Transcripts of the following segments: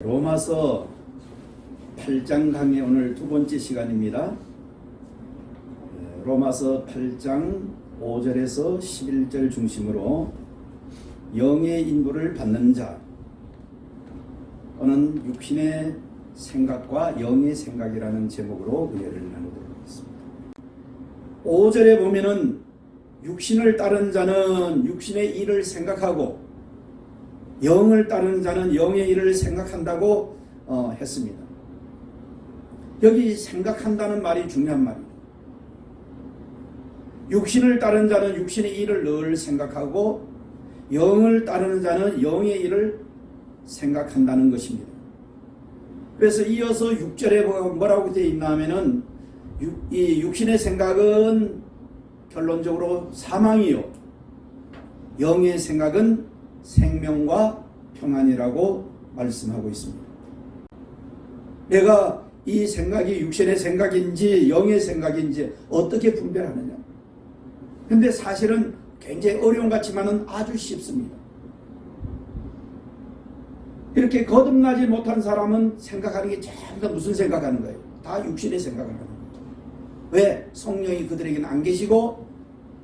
로마서 8장 강의 오늘 두 번째 시간입니다. 로마서 8장 5절에서 11절 중심으로 영의 인도를 받는 자는 육신의 생각과 영의 생각이라는 제목으로 은혜를 나누도록 하겠습니다. 5절에 보면은 육신을 따른 자는 육신의 일을 생각하고 영을 따르는 자는 영의 일을 생각한다고 했습니다. 여기 생각한다는 말이 중요한 말입니다. 육신을 따르는 자는 육신의 일을 늘 생각하고 영을 따르는 자는 영의 일을 생각한다는 것입니다. 그래서 이어서 6절에 뭐라고 되어 있나 하면은 이 육신의 생각은 결론적으로 사망이요 영의 생각은 생명과 평안이라고 말씀하고 있습니다. 내가 이 생각이 육신의 생각인지 영의 생각인지 어떻게 분별하느냐. 근데 사실은 굉장히 어려운 것 같지만은 아주 쉽습니다. 이렇게 거듭나지 못한 사람은 생각하는 게 전부 다 무슨 생각하는 거예요? 다 육신의 생각을 하는 거예요. 왜? 성령이 그들에게는 안 계시고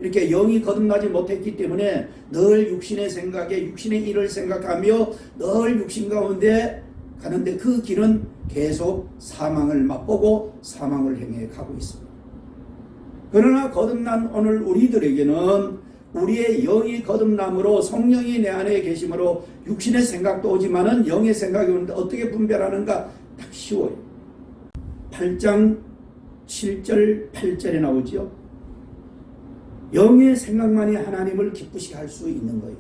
이렇게 영이 거듭나지 못했기 때문에 늘 육신의 생각에 육신의 일을 생각하며 늘 육신 가운데 가는데 그 길은 계속 사망을 맛보고 사망을 향해 가고 있습니다. 그러나 거듭난 오늘 우리들에게는 우리의 영이 거듭남으로 성령이 내 안에 계심으로 육신의 생각도 오지만은 영의 생각이 오는데 어떻게 분별하는가 딱 쉬워요. 8장 7절 8절에 나오죠. 영의 생각만이 하나님을 기쁘시게 할 수 있는 거예요.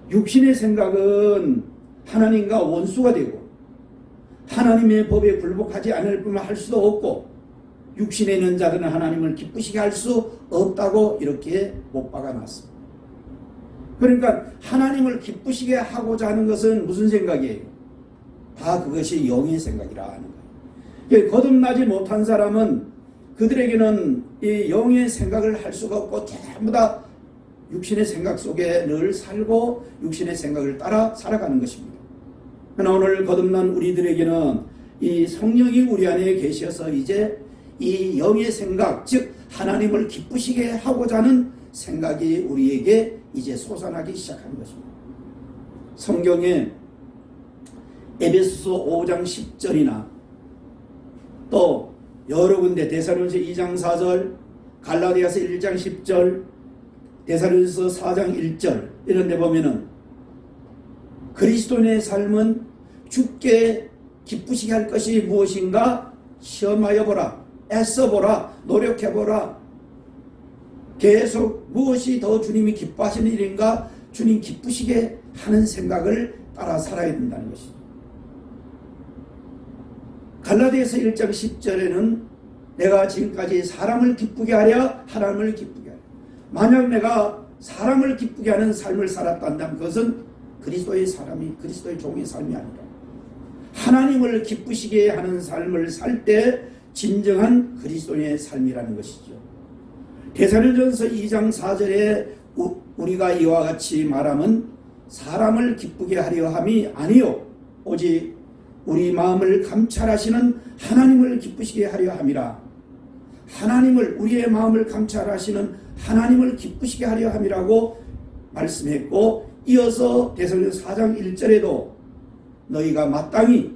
육신의 생각은 하나님과 원수가 되고 하나님의 법에 굴복하지 않을 뿐만 할 수도 없고 육신에 있는 자들은 하나님을 기쁘시게 할 수 없다고 이렇게 못 박아놨습니다. 그러니까 하나님을 기쁘시게 하고자 하는 것은 무슨 생각이에요? 다 그것이 영의 생각이라 하는 거예요. 거듭나지 못한 사람은 그들에게는 이 영의 생각을 할 수가 없고 전부 다 육신의 생각 속에 늘 살고 육신의 생각을 따라 살아가는 것입니다. 그러나 오늘 거듭난 우리들에게는 이 성령이 우리 안에 계셔서 이제 이 영의 생각, 즉 하나님을 기쁘시게 하고자 하는 생각이 우리에게 이제 솟아나기 시작하는 것입니다. 성경에 에베소서 5장 10절이나 또 여러 군데 데살로니가서 2장 4절, 갈라디아서 1장 10절, 데살로니가서 4장 1절 이런 데 보면은 그리스도인의 삶은 주께 기쁘시게 할 것이 무엇인가 시험하여 보라, 애써 보라, 노력해 보라. 계속 무엇이 더 주님이 기뻐하시는 일인가 주님 기쁘시게 하는 생각을 따라 살아야 된다는 것입니다. 갈라디아서 1장 10절에는 내가 지금까지 사람을 기쁘게 하려 하나님을 기쁘게 하려. 만약 내가 사람을 기쁘게 하는 삶을 살았다면 그것은 그리스도의 사람이 그리스도의 종의 삶이 아니라 하나님을 기쁘시게 하는 삶을 살 때 진정한 그리스도의 삶이라는 것이죠. 데살로니가전서 2장 4절에 우리가 이와 같이 말함은 사람을 기쁘게 하려 함이 아니요 오직 우리 마음을 감찰하시는 하나님을 기쁘시게 하려 함이라. 하나님을 우리의 마음을 감찰하시는 하나님을 기쁘시게 하려 함이라고 말씀했고 이어서 데살로니가서 4장 1절에도 너희가 마땅히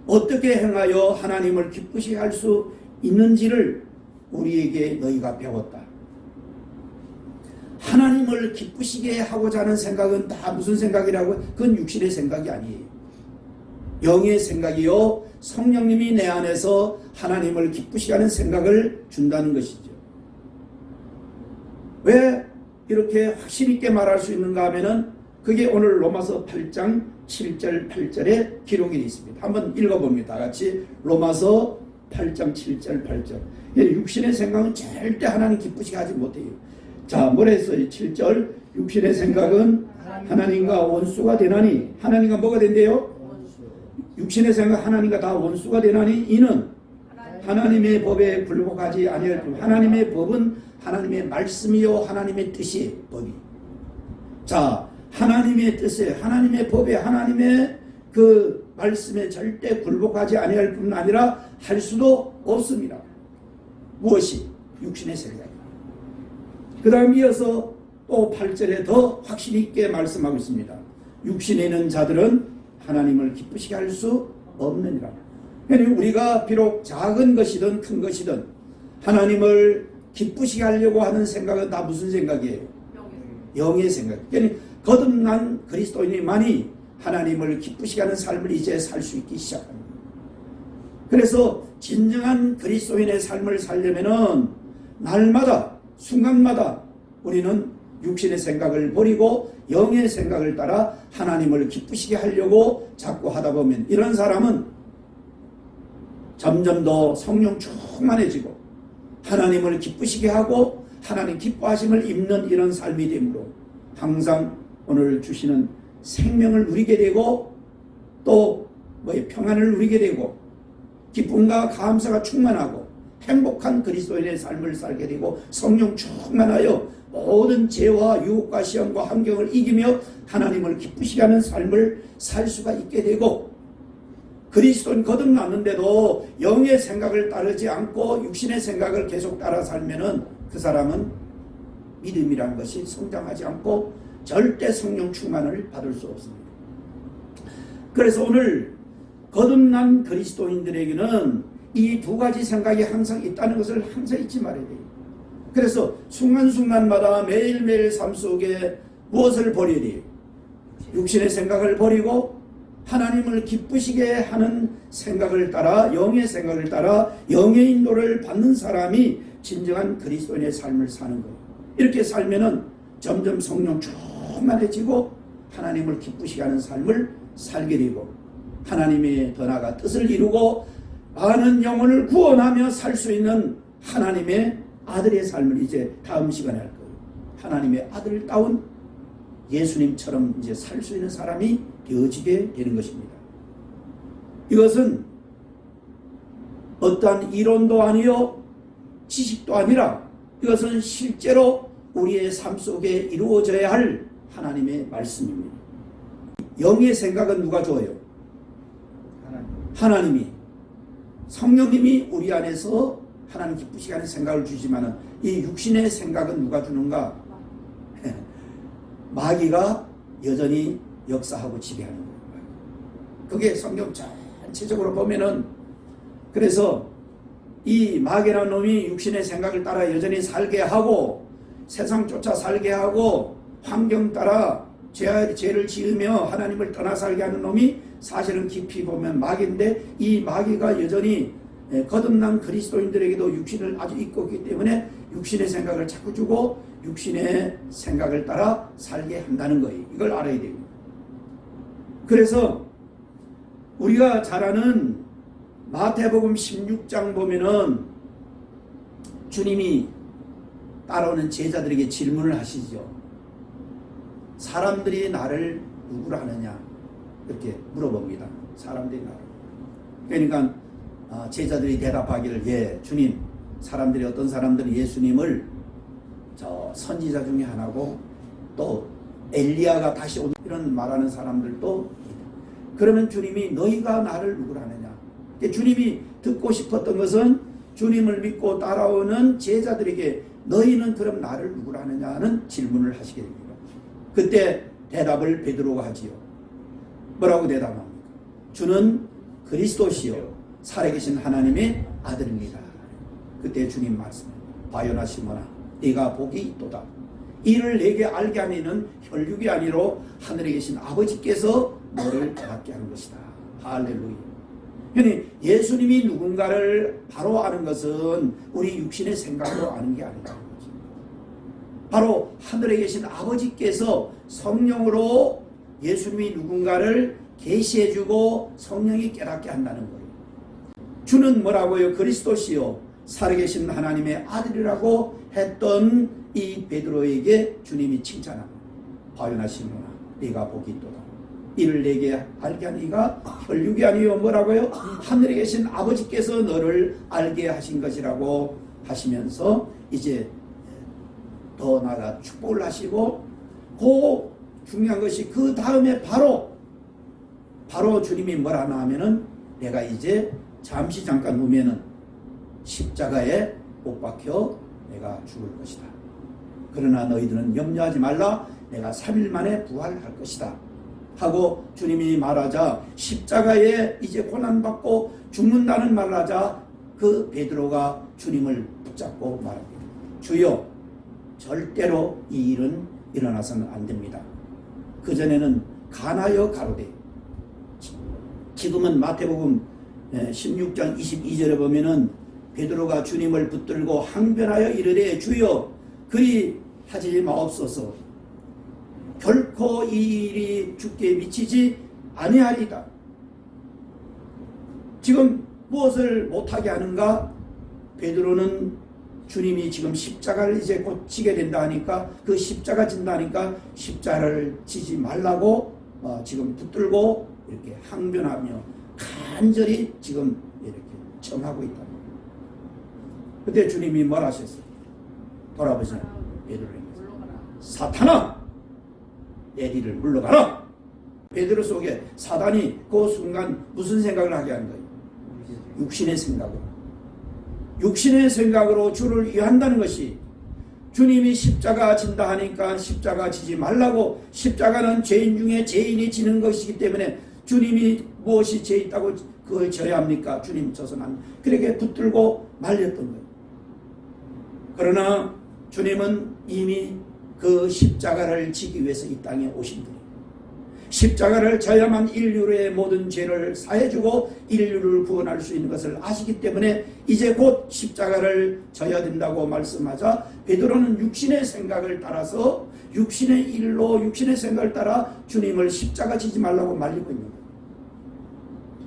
어떻게 행하여 하나님을 기쁘시게 할 수 있는지를 우리에게 너희가 배웠다. 하나님을 기쁘시게 하고자 하는 생각은 다 무슨 생각이라고? 그건 육신의 생각이 아니에요. 영의 생각이요 성령님이 내 안에서 하나님을 기쁘시게 하는 생각을 준다는 것이죠. 왜 이렇게 확신 있게 말할 수 있는가 하면은 그게 오늘 로마서 8장 7절 8절에 기록이 있습니다. 한번 읽어봅니다. 같이 로마서 8장 7절 8절. 육신의 생각은 절대 하나님 기쁘시게 하지 못해요. 자, 뭐라 했어요? 7절 육신의 생각은 하나님과 원수가 되나니. 하나님과 뭐가 된대요? 육신의 생각 하나님과 다 원수가 되나니 이는 하나님의 법에 굴복하지 아니할 뿐. 하나님의 법은 하나님의 말씀이요 하나님의 뜻이 법이. 자, 하나님의 뜻에 하나님의 법에 하나님의 그 말씀에 절대 굴복하지 아니할 뿐 아니라 할 수도 없습니다. 무엇이? 육신의 생각. 그 다음 이어서 또 8절에 더 확신 있게 말씀하고 있습니다. 육신에 있는 자들은 하나님을 기쁘시게 할 수 없느니라. 그러니까 우리가 비록 작은 것이든 큰 것이든 하나님을 기쁘시게 하려고 하는 생각은 다 무슨 생각이에요? 영의 생각. 그러니까 거듭난 그리스도인이만이 하나님을 기쁘시게 하는 삶을 이제 살 수 있기 시작합니다. 그래서 진정한 그리스도인의 삶을 살려면은 날마다 순간마다 우리는 육신의 생각을 버리고 영의 생각을 따라 하나님을 기쁘시게 하려고 자꾸 하다 보면 이런 사람은 점점 더 성령 충만해지고 하나님을 기쁘시게 하고 하나님 기뻐하심을 입는 이런 삶이 되므로 항상 오늘 주시는 생명을 누리게 되고 또 평안을 누리게 되고 기쁨과 감사가 충만하고 행복한 그리스도인의 삶을 살게 되고 성령 충만하여 모든 죄와 유혹과 시험과 환경을 이기며 하나님을 기쁘시게 하는 삶을 살 수가 있게 되고 그리스도인 거듭났는데도 영의 생각을 따르지 않고 육신의 생각을 계속 따라 살면은 그 사람은 믿음이라는 것이 성장하지 않고 절대 성령 충만을 받을 수 없습니다. 그래서 오늘 거듭난 그리스도인들에게는 이 두 가지 생각이 항상 있다는 것을 항상 잊지 말아야 돼요. 그래서 순간순간마다 매일매일 삶 속에 무엇을 버려야 돼요? 육신의 생각을 버리고 하나님을 기쁘시게 하는 생각을 따라 영의 생각을 따라 영의 인도를 받는 사람이 진정한 그리스도인의 삶을 사는 거예요. 이렇게 살면은 점점 성령 충만해지고 하나님을 기쁘시게 하는 삶을 살게 되고 하나님의 더 나아가 뜻을 이루고 많은 영혼을 구원하며 살 수 있는 하나님의 아들의 삶을 이제 다음 시간에 할 거예요. 하나님의 아들다운 예수님처럼 이제 살 수 있는 사람이 되어지게 되는 것입니다. 이것은 어떠한 이론도 아니요 지식도 아니라 이것은 실제로 우리의 삶 속에 이루어져야 할 하나님의 말씀입니다. 영의 생각은 누가 줘요? 하나님이. 성령님이 우리 안에서 하나님 기쁘시게 하는 생각을 주지만은 이 육신의 생각은 누가 주는가? 마귀가 여전히 역사하고 지배하는 거예요. 그게 성경 전체적으로 보면은 그래서 이 마귀라는 놈이 육신의 생각을 따라 여전히 살게 하고 세상 쫓아 살게 하고 환경 따라 죄를 지으며 하나님을 떠나 살게 하는 놈이 사실은 깊이 보면 마귀인데 이 마귀가 여전히 거듭난 그리스도인들에게도 육신을 아주 잊고 있기 때문에 육신의 생각을 자꾸 주고 육신의 생각을 따라 살게 한다는 거예요. 이걸 알아야 됩니다. 그래서 우리가 잘 아는 마태복음 16장 보면은 주님이 따라오는 제자들에게 질문을 하시죠. 사람들이 나를 누구라 하느냐 이렇게 물어봅니다. 사람들이 나를. 그러니까 제자들이 대답하기를 예 주님 사람들이 어떤 사람들은 예수님을 저 선지자 중에 하나고 또 엘리야가 다시 오는 이런 말하는 사람들도 그러면 주님이 너희가 나를 누구라 하느냐. 주님이 듣고 싶었던 것은 주님을 믿고 따라오는 제자들에게 너희는 그럼 나를 누구라 하느냐는 질문을 하시게 됩니다. 그때 대답을 베드로가 하지요. 뭐라고 대답합니까? 주는 그리스도시요 살아계신 하나님의 아들입니다. 그때 주님 말씀 바요나 시몬아 네가 복이 있도다. 이를 내게 알게 하는 이는 혈육이 아니로 하늘에 계신 아버지께서 너를 깨닫게 하는 것이다. 할렐루야. 그러니 예수님이 누군가를 바로 아는 것은 우리 육신의 생각으로 아는 게 아니라는 거죠. 바로 하늘에 계신 아버지께서 성령으로 예수님이 누군가를 계시해주고 성령이 깨닫게 한다는 거예요. 주는 뭐라고요? 그리스도시요 살아계신 하나님의 아들이라고 했던 이 베드로에게 주님이 칭찬합니다. 바요나 시몬아 네가 복이 있도다. 이를 내게 알게 한 이가 혈육이 아니요 뭐라고요? 하늘에 계신 아버지께서 너를 알게 하신 것이라고 하시면서 이제 더 나아가 축복을 하시고 그 중요한 것이 그 다음에 바로 바로 주님이 뭐라 하나 하면은 내가 이제 잠시 잠깐 후면은 십자가에 못 박혀 내가 죽을 것이다. 그러나 너희들은 염려하지 말라. 내가 3일 만에 부활할 것이다. 하고 주님이 말하자 십자가에 이제 고난받고 죽는다는 말을 하자 그 베드로가 주님을 붙잡고 말합니다. 주여, 절대로 이 일은 일어나서는 안 됩니다. 그전에는 간하여 가로되, 지금은 마태복음 16장 22절에 보면은 베드로가 주님을 붙들고 항변하여 이르되 주여 그리 하지 마옵소서. 결코 이 일이 주께 미치지 아니하리다. 지금 무엇을 못하게 하는가? 베드로는 주님이 지금 십자가를 이제 곧 지게 된다 하니까 그 십자가 진다 하니까 십자가를 지지 말라고 지금 붙들고 이렇게 항변하며 간절히 지금 이렇게 청하고 있다. 그때 주님이 뭐라 하셨어요? 돌아보세요. 베드로에게 사탄아, 내 뒤를 물러가라. 베드로 속에 사단이 그 순간 무슨 생각을 하게 하는 거예요? 육신의 생각으로. 육신의 생각으로 주를 위한다는 것이, 주님이 십자가 진다 하니까 십자가 지지 말라고, 십자가는 죄인 중에 죄인이 지는 것이기 때문에 주님이 무엇이 죄 있다고 그걸 져야 합니까? 주님 져서는 안, 그렇게 붙들고 말렸던 거예요. 그러나 주님은 이미 그 십자가를 지기 위해서 이 땅에 오신 분이에요. 십자가를 져야만 인류의 모든 죄를 사해주고 인류를 구원할 수 있는 것을 아시기 때문에 이제 곧 십자가를 져야 된다고 말씀하자 베드로는 육신의 생각을 따라서 육신의 일로 육신의 생각을 따라 주님을 십자가 지지 말라고 말리고 있는 거예요.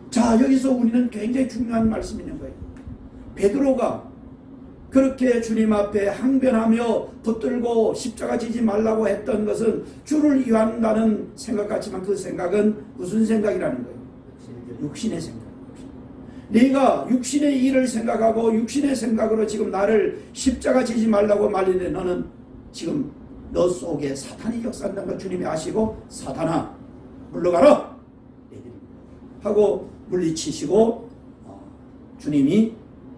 자, 여기서 우리는 굉장히 중요한 말씀이 있는 거예요. 베드로가 그렇게 주님 앞에 항변하며 붙들고 십자가 지지 말라고 했던 것은 주를 위한다는 생각 같지만 그 생각은 무슨 생각이라는 거예요? 육신의 생각. 네가 육신의 일을 생각하고 육신의 생각으로 지금 나를 십자가 지지 말라고 말리는데 너는 지금 너 속에 사탄이 역사한다는 걸 주님이 아시고 사탄아 물러가라 하고 물리치시고 주님이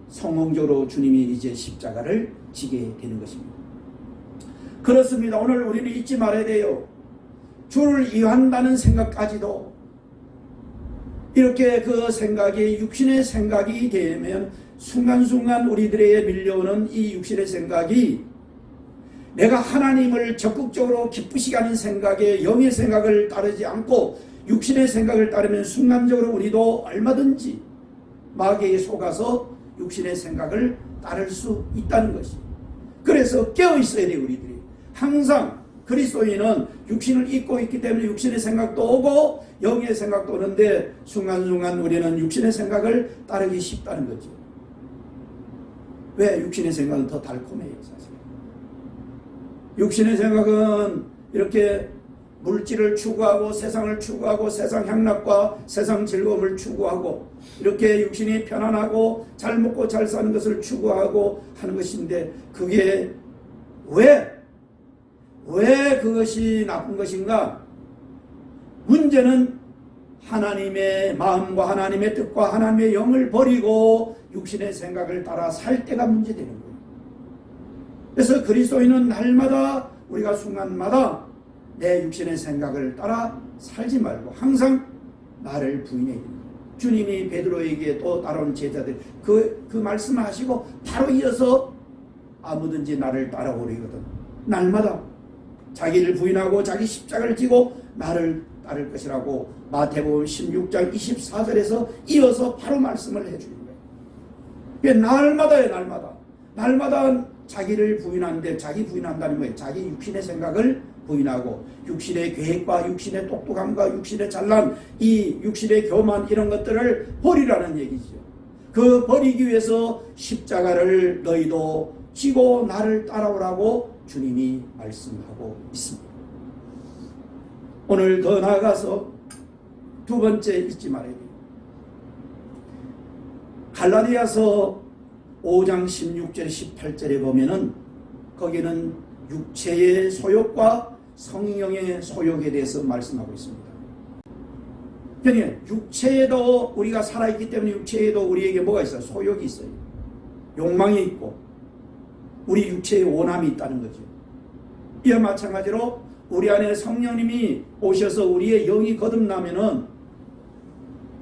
성공적으로 주님이 이제 십자가를 지게 되는 것입니다. 그렇습니다. 오늘 우리는 잊지 말아야 돼요. 주를 위한다는 생각까지도 이렇게 그 생각이 육신의 생각이 되면 순간순간 우리들에게 밀려오는 이 육신의 생각이 내가 하나님을 적극적으로 기쁘시게 하는 생각에 영의 생각을 따르지 않고 육신의 생각을 따르면 순간적으로 우리도 얼마든지 마귀에 속아서 육신의 생각을 따를 수 있다는 것이. 그래서 깨어 있어야 돼요. 우리들이 항상 그리스도인은 육신을 입고 있기 때문에 육신의 생각도 오고 영의 생각도 오는데 순간순간 우리는 육신의 생각을 따르기 쉽다는 거죠. 왜? 육신의 생각은 더 달콤해요. 사실 육신의 생각은 이렇게 물질을 추구하고 세상을 추구하고 세상 향락과 세상 즐거움을 추구하고 이렇게 육신이 편안하고 잘 먹고 잘 사는 것을 추구하고 하는 것인데 그게 왜 그것이 나쁜 것인가? 문제는 하나님의 마음과 하나님의 뜻과 하나님의 영을 버리고 육신의 생각을 따라 살 때가 문제되는 거예요. 그래서 그리스도인은 날마다 우리가 순간마다 내 육신의 생각을 따라 살지 말고 항상 나를 부인해야 됩니다. 주님이 베드로에게 또 따라온 제자들 그 말씀을 하시고 바로 이어서 아무든지 나를 따라오리거든. 날마다 자기를 부인하고 자기 십자가를 지고 나를 따를 것이라고 마태복음 16장 24절에서 이어서 바로 말씀을 해주는 거예요. 날마다요. 날마다 자기를 부인하는데 자기 부인한다는 거예요. 자기 육신의 생각을 부인하고 육신의 계획과 육신의 똑똑함과 육신의 잘난 이 육신의 교만 이런 것들을 버리라는 얘기죠. 그 버리기 위해서 십자가를 너희도 지고 나를 따라오라고 주님이 말씀하고 있습니다. 오늘 더 나아가서 두 번째 잊지 말아야 돼요. 갈라디아서 5장 16절 18절에 보면은 거기는 육체의 소욕과 성령의 소욕에 대해서 말씀하고 있습니다. 그러니까 육체에도 우리가 살아있기 때문에 육체에도 우리에게 뭐가 있어요? 소욕이 있어요. 욕망이 있고 우리 육체에 원함이 있다는 거죠. 이와 마찬가지로 우리 안에 성령님이 오셔서 우리의 영이 거듭나면은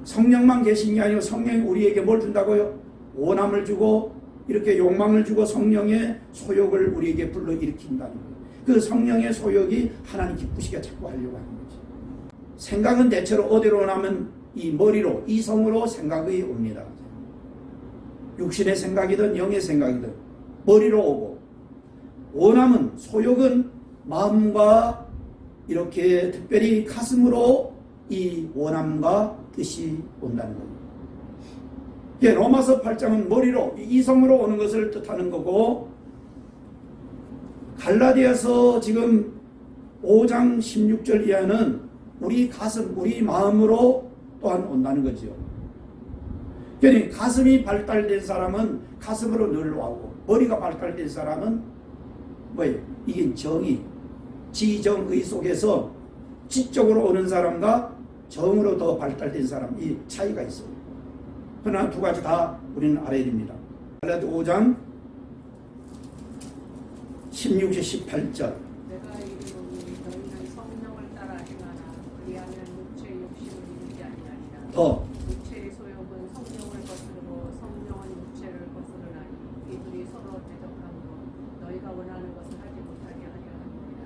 성령만 계신 게 아니고 성령이 우리에게 뭘 준다고요? 원함을 주고 이렇게 욕망을 주고 성령의 소욕을 우리에게 불러일으킨다는 거예요. 그 성령의 소욕이 하나님 기쁘시게 자꾸 하려고 하는 거죠. 생각은 대체로 어디로 나면 이 머리로 이성으로 생각이 옵니다. 육신의 생각이든 영의 생각이든 머리로 오고, 원함은 소욕은 마음과 이렇게 특별히 가슴으로 이 원함과 뜻이 온다는 겁니다. 로마서 8장은 머리로 이성으로 오는 것을 뜻하는 거고, 갈라디아서 지금 5장 16절 이하는 우리 가슴, 우리 마음으로 또한 온다는 거죠. 그러니 가슴이 발달된 사람은 가슴으로 늘 오고, 머리가 발달된 사람은 뭐예요? 이게 정의, 지정의 속에서 지적으로 오는 사람과 정으로 더 발달된 사람, 이 차이가 있어요. 그러나 두 가지 다 우리는 알아야 됩니다. 갈라디아 5장 16절 18절. 내가 이르노니 너희는 성령을 따라 행하나 그리하면 육체의 욕심을 이루지 아니하리라. 더 육체의 소욕은 성령을 거스르고 성령은 육체를 거스르나니 이들이 서로 대적하므로 너희가 원하는 것을 하지 못하게 하려 함이니라.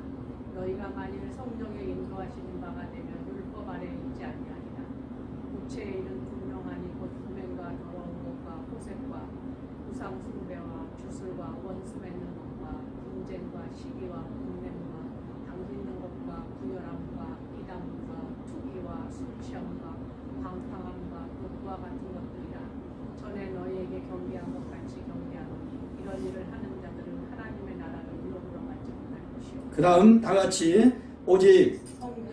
너희가 만일 성령의 인도하시는 바가 되면 율법 아래 있지 아니하리라. 육체의 일은 분명하니 곧 음행과 더러운 것과 호색과 우상 숭배와 주술과 원수 맺는 것과 분쟁과 시기와 분냄과 당짓는 것과 구열함과 이단과 투기와 술 취함과 방탕함과 욕과 같은 것들이라. 전에 너희에게 경계한 것 같이 경계하노니 이런 일을 하는 자들은 하나님의 나라를 유업으로 받지 못할 것이요. 그 다음 다 같이 오직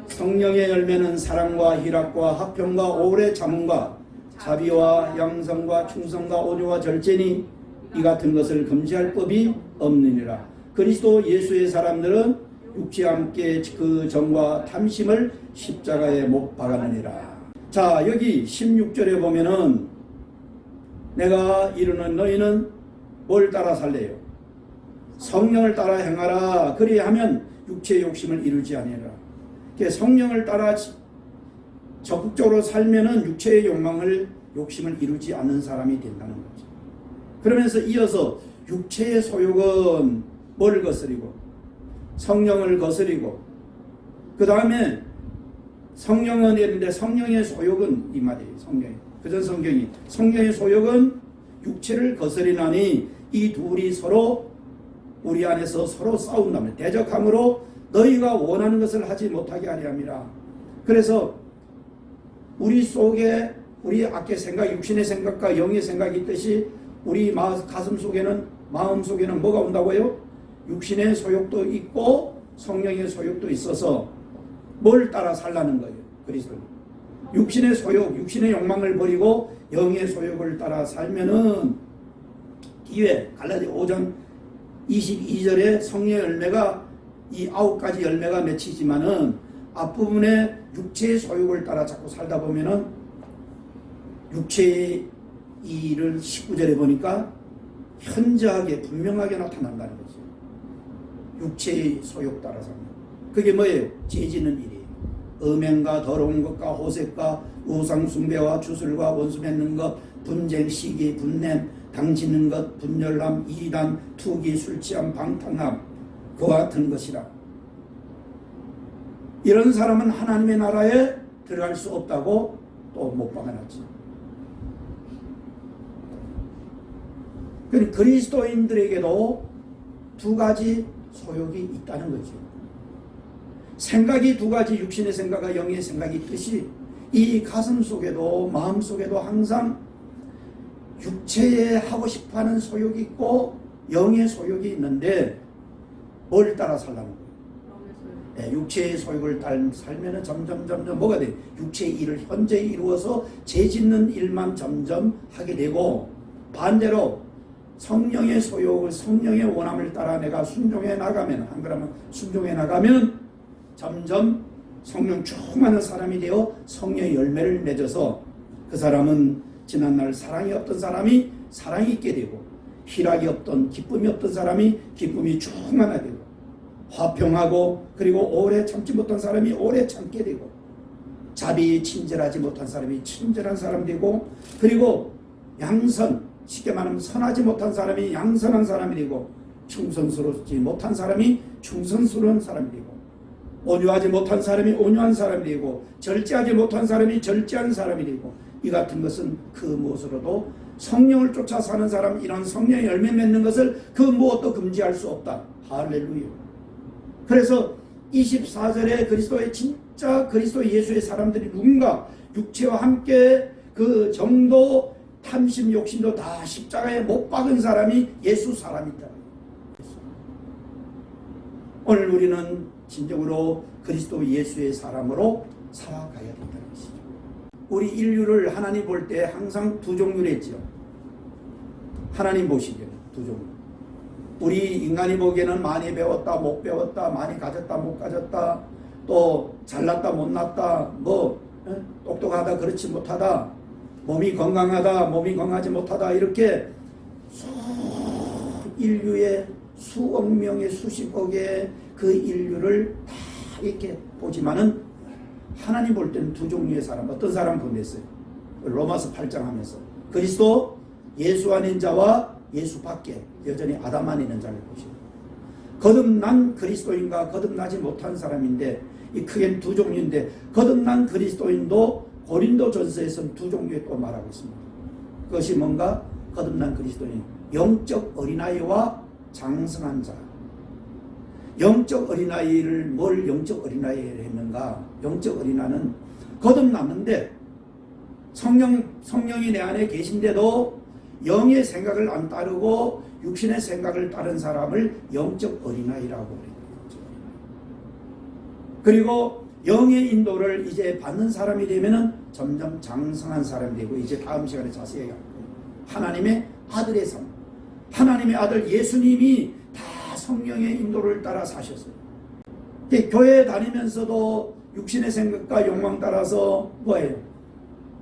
성령의 열매는 사랑과 희락과 화평과 오래 참음과 자비와 양성과 충성과 온유와 절제니 이 같은 것을 금지할 법이 없느니라. 그리스도 예수의 사람들은 육체와 함께 그 정과 탐심을 십자가에 못 박았느니라. 자, 여기 16절에 보면은 내가 이르는 너희는 뭘 따라 살래요? 성령을 따라 행하라. 그리하면 육체의 욕심을 이루지 아니하라. 성령을 따라 적극적으로 살면은 육체의 욕심을 이루지 않는 사람이 된다는 거죠. 그러면서 이어서 육체의 소욕은 뭘 거스리고 성령을 거스리고, 그 다음에 성령은 이랬는데 성령의 소욕은 이 말이에요. 그전 성령의 소욕은 육체를 거스리나니 이 둘이 서로 우리 안에서 서로 싸운다면 대적함으로 너희가 원하는 것을 하지 못하게 하려 함이라. 그래서 우리 속에 우리 악의 생각, 육신의 생각과 영의 생각이 있듯이 우리 가슴 속에는, 마음 속에는 뭐가 온다고요? 육신의 소욕도 있고 성령의 소욕도 있어서 뭘 따라 살라는 거예요? 그리스도는 육신의 소욕, 육신의 욕망을 버리고 영의 소욕을 따라 살면은 뒤에 갈라디아 5장 22절에 성령의 열매가 이 9가지 열매가 맺히지만은 앞부분에 육체의 소욕을 따라 자꾸 살다 보면은 육체의 일을 19절에 보니까 현저하게 분명하게 나타난다는 거죠. 육체의 소욕 따라 살면 그게 뭐예요? 죄 짓는 일이에요. 음행과 더러운 것과 호색과 우상 숭배와 주술과 원수 맺는 것, 분쟁, 시기, 분냄, 당짓는 것, 분열함, 이단, 투기, 술 취함, 방탕함, 그와 같은 것이라. 이런 사람은 하나님의 나라에 들어갈 수 없다고 또 못 박아놨지. 그리스도인들에게도 두 가지 소욕이 있다는 거죠. 생각이 두 가지, 육신의 생각과 영의 생각이 있듯이 이 가슴 속에도 마음 속에도 항상 육체에 하고 싶어하는 소욕이 있고 영의 소욕이 있는데 뭘 따라 살라는 거예요? 네, 육체의 소욕을 살면은 점점 뭐가 돼? 육체의 일을 현재 이루어서 죄 짓는 일만 점점 하게 되고, 반대로 성령의 소욕을, 성령의 원함을 따라 내가 순종해 나가면, 한 걸음만 순종해 나가면 점점 성령 충만한 사람이 되어 성령의 열매를 맺어서 그 사람은 지난날 사랑이 없던 사람이 사랑이 있게 되고, 희락이 없던, 기쁨이 없던 사람이 기쁨이 충만하게 되고, 화평하고 그리고 오래 참지 못한 사람이 오래 참게 되고, 자비 친절하지 못한 사람이 친절한 사람 되고, 그리고 양선, 쉽게 말하면 선하지 못한 사람이 양선한 사람이 되고, 충성스럽지 못한 사람이 충성스러운 사람이 되고, 온유하지 못한 사람이 온유한 사람이 되고, 절제하지 못한 사람이 절제한 사람이 되고, 이 같은 것은 그 무엇으로도 성령을 쫓아 사는 사람, 이런 성령의 열매 맺는 것을 그 무엇도 금지할 수 없다. 할렐루야. 그래서 24절에 그리스도의 진짜 그리스도 예수의 사람들이 누군가, 육체와 함께 그 정도 탐심 욕심도 다 십자가에 못 박은 사람이 예수 사람이다. 오늘 우리는 진정으로 그리스도 예수의 사람으로 살아가야 된다는 것이죠. 우리 인류를 하나님 볼 때 항상 두 종류로 했죠. 하나님 보시기에는 두 종류. 우리 인간이 보기에는 많이 배웠다 못 배웠다, 많이 가졌다 못 가졌다, 또 잘났다 못났다, 똑똑하다 그렇지 못하다, 몸이 건강하다 몸이 건강하지 못하다, 이렇게 인류의 수억 명의 수십억의 그 인류를 다 이렇게 보지만은 하나님 볼 때는 두 종류의 사람, 어떤 사람 보냈어요. 로마서 8장 하면서 그리스도 예수 안에 있는 자와 예수 밖에, 여전히 아담 안에 있는 자를 보시고, 거듭난 그리스도인과 거듭나지 못한 사람인데, 이 크게는 두 종류인데, 거듭난 그리스도인도 고린도전서에서는 두 종류에 또 말하고 있습니다. 그것이 뭔가? 거듭난 그리스도인, 영적 어린아이와 장성한 자. 영적 어린아이를 뭘 영적 어린아이를 했는가? 영적 어린아이는 거듭났는데 성령이 내 안에 계신데도 영의 생각을 안 따르고 육신의 생각을 따른 사람을 영적 어린아이라고 그래요. 그리고 영의 인도를 이제 받는 사람이 되면은 점점 장성한 사람이 되고, 이제 다음 시간에 자세히 얘기할 거예요. 하나님의 아들의 삶, 하나님의 아들 예수님이 다 성령의 인도를 따라 사셨어요. 교회 다니면서도 육신의 생각과 욕망 따라서 뭐예요?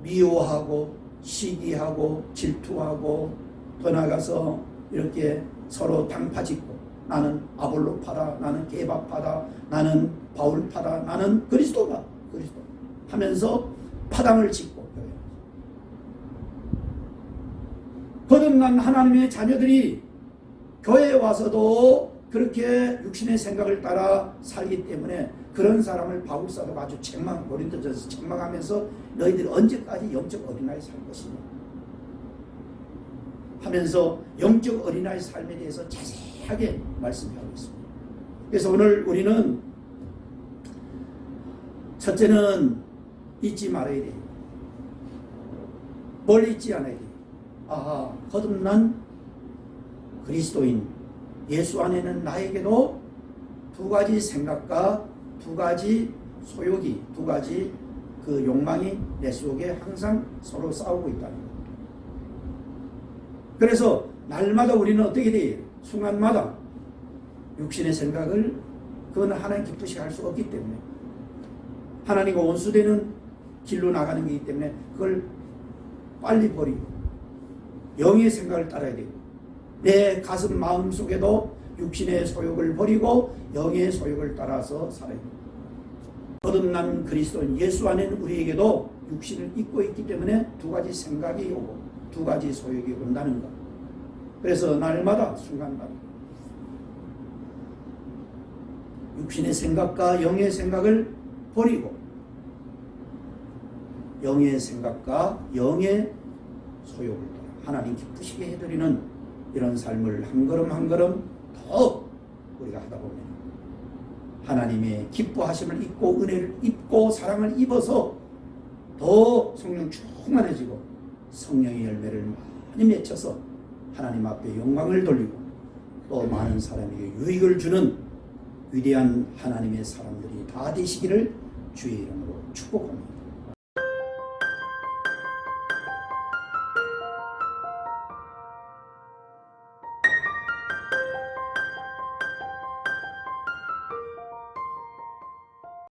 미워하고 시기하고 질투하고, 더 나가서 이렇게 서로 당파짓고, 나는 아볼로파다, 나는 게바파다, 나는 바울파다, 나는 그리스도다, 그리스도 하면서 파당을 짓고, 거듭난 하나님의 자녀들이 교회에 와서도 그렇게 육신의 생각을 따라 살기 때문에 그런 사람을 바울사도가 아주 고린도전서 책망하면서 너희들이 언제까지 영적 어린아이 살 것이냐 하면서 영적 어린아이 삶에 대해서 자세하게 말씀하고 있습니다. 그래서 오늘 우리는 첫째는 잊지 말아야 돼요. 뭘 잊지 않아야 돼요? 거듭난 그리스도인 예수 안에는 나에게도 두 가지 생각과 두 가지 소욕이, 두 가지 그 욕망이 내 속에 항상 서로 싸우고 있다는 거예요. 그래서 날마다 우리는 어떻게 돼요? 순간마다 육신의 생각을, 그건 하나님 기쁘시게 할 수 없기 때문에, 하나님과 원수되는 길로 나가는 것이기 때문에 그걸 빨리 버리고 영의 생각을 따라야 되고, 내 가슴 마음 속에도 육신의 소욕을 버리고 영의 소욕을 따라서 살아야 됩니다. 거듭난 그리스도인 예수 안에는 우리에게도 육신을 입고 있기 때문에 두 가지 생각이 오고 두 가지 소욕이 온다는 것. 그래서 날마다 순간마다 육신의 생각과 영의 생각을 버리고 영의 생각과 영의 소욕을 따라 하나님 기쁘시게 해드리는 이런 삶을 한 걸음 한 걸음 더 우리가 하다 보면 하나님의 기뻐하심을 입고 은혜를 입고 사랑을 입어서 더 성령 충만해지고 성령의 열매를 많이 맺혀서 하나님 앞에 영광을 돌리고 또 많은 사람에게 유익을 주는 위대한 하나님의 사람들이 다 되시기를 주의 이름으로 축복합니다.